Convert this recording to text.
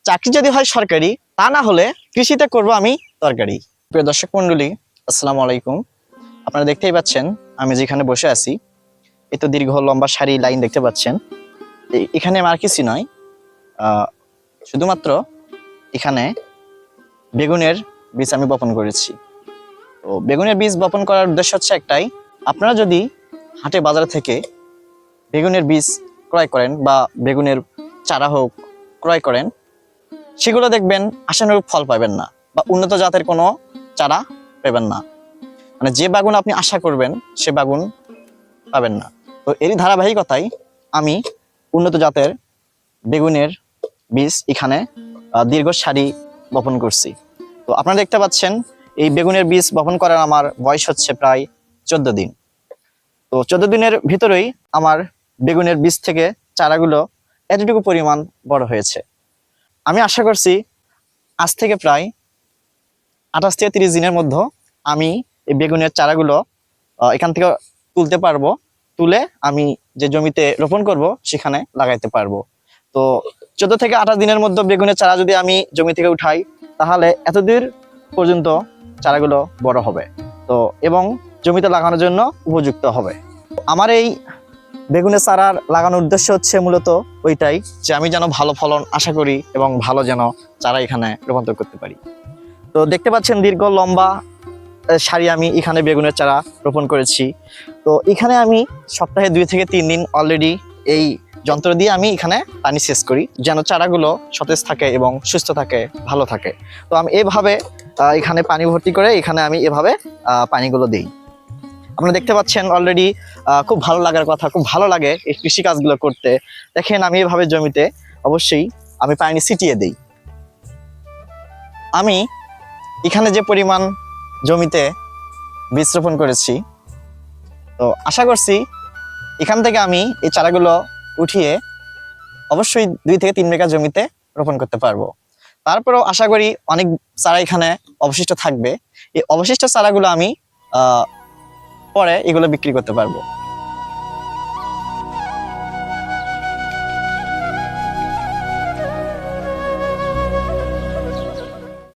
চাকরি যদি হয় সরকারি, তা না হলে কৃষিতে করব আমি তরকারি। প্রিয় দর্শক মন্ডলী, আসসালামু আলাইকুম। আপনারা দেখতেই পাচ্ছেন আমি যেখানে বসে আছি, এই তো দীর্ঘ লম্বা সারি লাইন দেখতে পাচ্ছেন। এখানে আর কিছু নয়, শুধুমাত্র এখানে বেগুনের বীজ আমি বপন করেছি। তো বেগুনের বীজ বপন করার উদ্দেশ্য হচ্ছে একটাই, আপনারা যদি হাটে বাজার থেকে বেগুনের বীজ ক্রয় করেন বা বেগুনের চারা হোক ক্রয় করেন, সেগুলো দেখবেন আশানুরূপ ফল পাবেন না বা উন্নত জাতের কোনো চারা পাবেন না। মানে যে বাগুন আপনি আশা করবেন সে বাগুন পাবেন না। তো এরই ধারাবাহিকতায় আমি উন্নত জাতের বেগুনের বীজ এখানে দীর্ঘ সারি বপন করছি। তো আপনারা দেখতে পাচ্ছেন এই বেগুনের বীজ বপন করার আমার বয়স হচ্ছে প্রায় 14 দিন। তো 14 দিনের ভিতরেই আমার বেগুনের বীজ থেকে চারাগুলো এতটুকু পরিমাণ বড় হয়েছে। আমি আশা করছি আজ থেকে প্রায় 28 থেকে 30 দিনের মধ্যে আমি এই বেগুনের চারাগুলো এখান থেকে তুলতে পারবো, তুলে আমি যে জমিতে রোপণ করব সেখানে লাগাইতে পারবো। তো 14 থেকে 28 দিনের মধ্যে বেগুনের চারা যদি আমি জমি থেকে উঠাই, তাহলে এতদূর পর্যন্ত চারাগুলো বড় হবে তো এবং জমিতে লাগানোর জন্য উপযুক্ত হবে। আমার এই বেগুনের চারার লাগানোর উদ্দেশ্য হচ্ছে মূলত ওইটাই, যে আমি যেন ভালো ফলন আশা করি এবং ভালো যেন চারা এখানে রূপান্তর করতে পারি। তো দেখতে পাচ্ছেন দীর্ঘ লম্বা সারি আমি এখানে বেগুনের চারা রোপণ করেছি। তো এখানে আমি সপ্তাহে 2 থেকে 3 দিন অলরেডি এই যন্ত্র দিয়ে আমি এখানে পানি সেচ করি, যেন চারাগুলো সতেজ থাকে এবং সুস্থ থাকে, ভালো থাকে। তো আমি এভাবে এখানে পানি ভর্তি করে এখানে আমি এভাবে পানিগুলো দিই। আপনারা দেখতে পাচ্ছেন অলরেডি খুব ভালো লাগার কথা, খুব ভালো লাগে এই কৃষি কাজগুলো করতে। দেখেন আমি এভাবে জমিতে অবশ্যই আমি পানি ছিটিয়ে দিই। আমি এখানে যে পরিমাণ জমিতে বীজ রোপণ করেছি, তো আশা করছি এখান থেকে আমি এই চারাগুলো উঠিয়ে অবশ্যই 2 থেকে 3 বিঘা জমিতে রোপণ করতে পারবো। তারপরেও আশা করি অনেক চারা এখানে অবশিষ্ট থাকবে। এই অবশিষ্ট চারাগুলো আমি পরে এগুলো বিক্রি করতে পারবো।